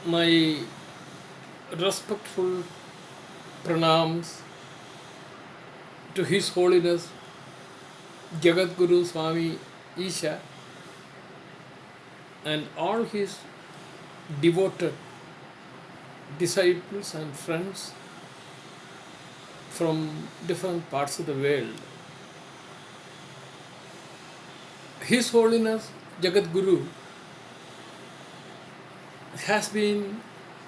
My respectful pranams to His Holiness Jagadguru Swami Isa and all his devoted disciples and friends from different parts of the world. His Holiness Jagadguru has been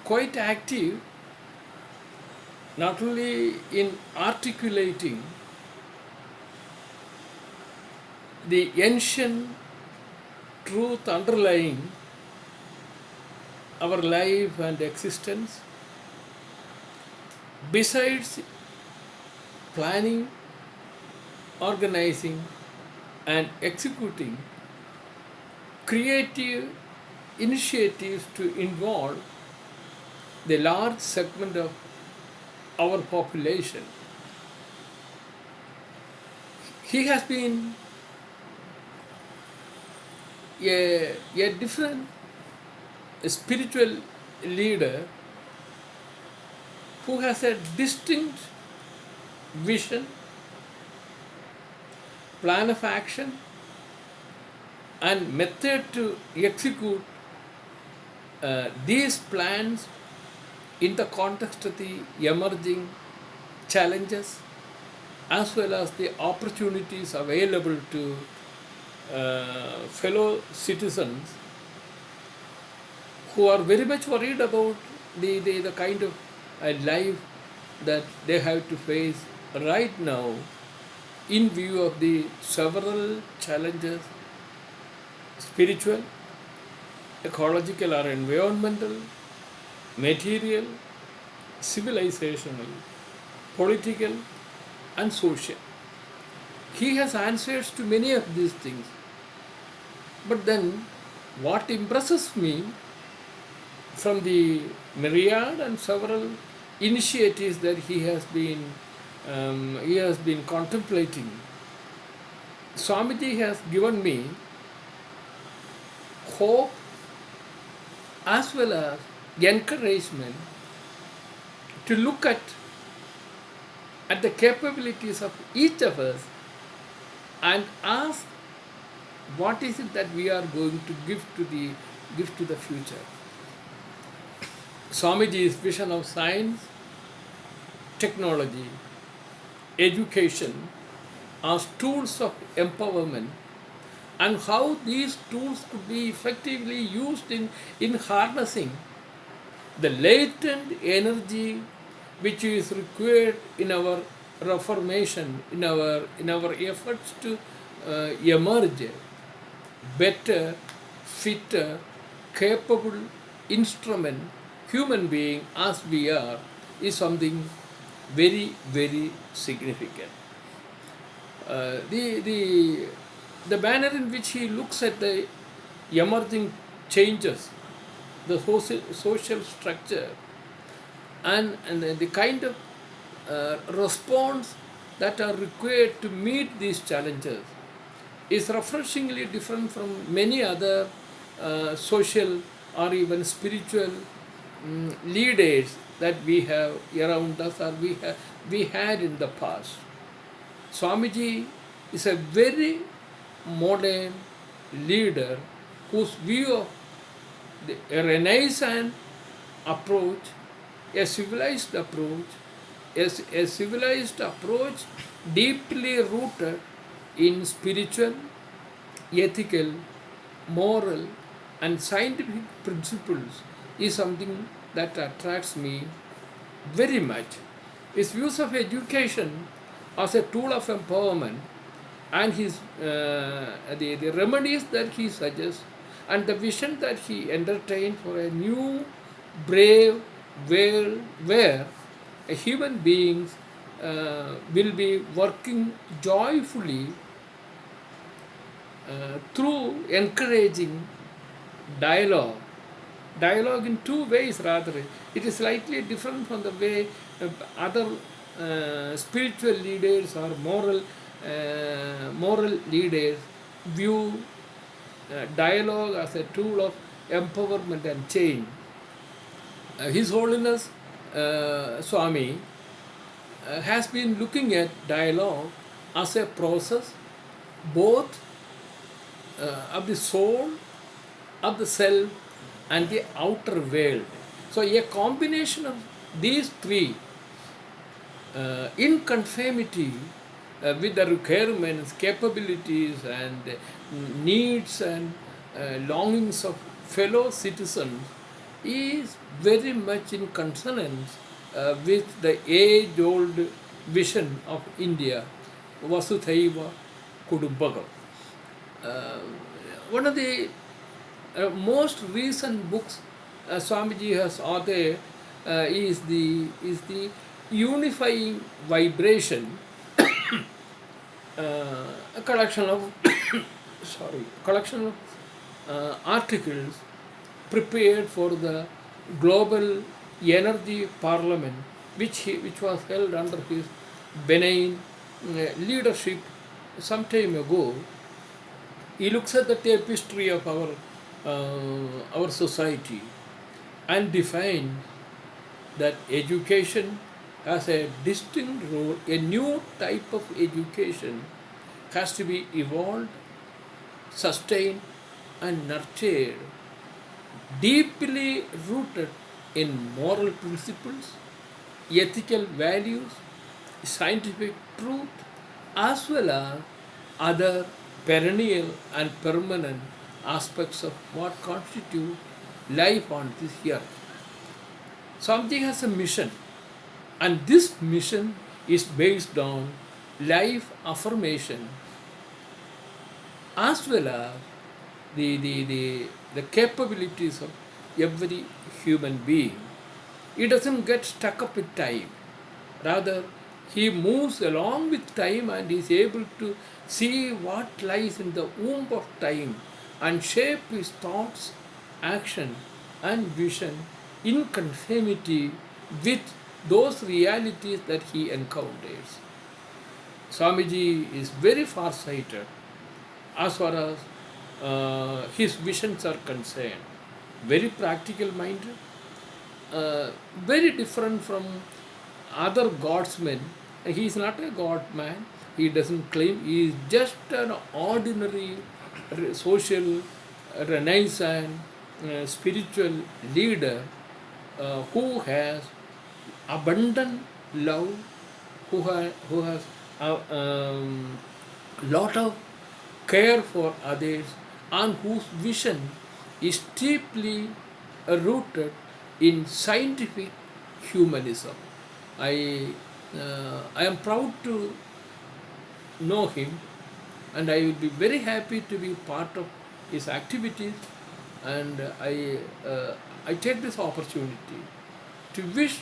quite active not only in articulating the ancient truth underlying our life and existence, besides planning, organizing, and executing creative initiatives to involve the large segment of our population. He has been a different spiritual leader who has a distinct vision, plan of action, and method to execute these plans in the context of the emerging challenges as well as the opportunities available to fellow citizens who are very much worried about the kind of life that they have to face right now in view of the several challenges, spiritual, ecological or environmental, material, civilizational, political, and social. He has answers to many of these things. But then, what impresses me from the myriad and several initiatives that he has been contemplating, Swamiji has given me hope as well as encouragement to look at the capabilities of each of us and ask what is it that we are going to give to the future. Swamiji's vision of science, technology, education as tools of empowerment and how these tools could be effectively used in harnessing the latent energy which is required in our reformation, in our efforts to emerge better, fitter, capable instrument, human being as we are, is something very, very significant. The manner in which he looks at the emerging changes, the social structure, and the kind of response that are required to meet these challenges is refreshingly different from many other social or even spiritual leaders that we have around us or we had in the past. Swamiji is a very modern leader whose view of a Renaissance approach, a civilized approach, a civilized approach deeply rooted in spiritual, ethical, moral, and scientific principles is something that attracts me very much. His views of education as a tool of empowerment and the remedies that he suggests and the vision that he entertained for a new, brave world where human beings will be working joyfully through encouraging dialogue. Dialogue in two ways, rather. It is slightly different from the way other spiritual leaders or moral leaders view dialogue as a tool of empowerment and change. His Holiness Swami has been looking at dialogue as a process both of the soul, of the self, and the outer world. So, a combination of these three in conformity with the requirements, capabilities, and needs and longings of fellow citizens is very much in consonance with the age-old vision of India, Vasudhaiva Kudumbakam. Uh, One of the most recent books Swamiji has authored is the unifying vibration, a collection of collection of articles prepared for the global energy parliament, which was held under his benign leadership some time ago. He looks at the tapestry of our society and defines that education has a distinct role. A new type of education has to be evolved, sustained, and nurtured, deeply rooted in moral principles, ethical values, scientific truth, as well as other perennial and permanent aspects of what constitute life on this earth. Something has a mission, and this mission is based on life affirmation as well as the capabilities of every human being. He doesn't get stuck up with time. Rather, he moves along with time and is able to see what lies in the womb of time and shape his thoughts, action, and vision in conformity with those realities that he encounters. Swamiji is very far-sighted as far as his visions are concerned. Very practical minded, very different from other godsmen. He is not a god man. He doesn't claim. He is just an ordinary social renaissance spiritual leader who has abundant love, who has lot of care for others, and whose vision is deeply rooted in scientific humanism. I am proud to know him, and I will be very happy to be part of his activities. And I take this opportunity to wish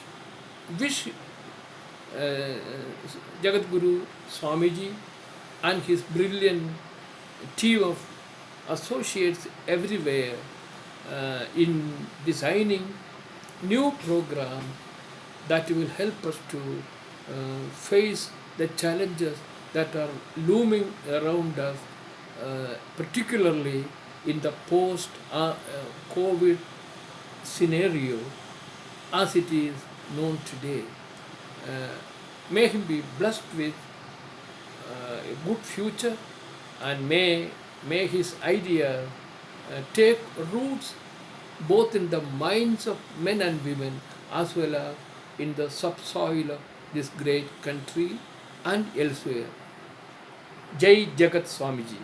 Jagadguru Swamiji and his brilliant team of associates everywhere in designing new programs that will help us to face the challenges that are looming around us, particularly in the post-COVID scenario as it is known today. May him be blessed with a good future, and may his idea take roots both in the minds of men and women as well as in the subsoil of this great country and elsewhere. Jai Jagat Swamiji.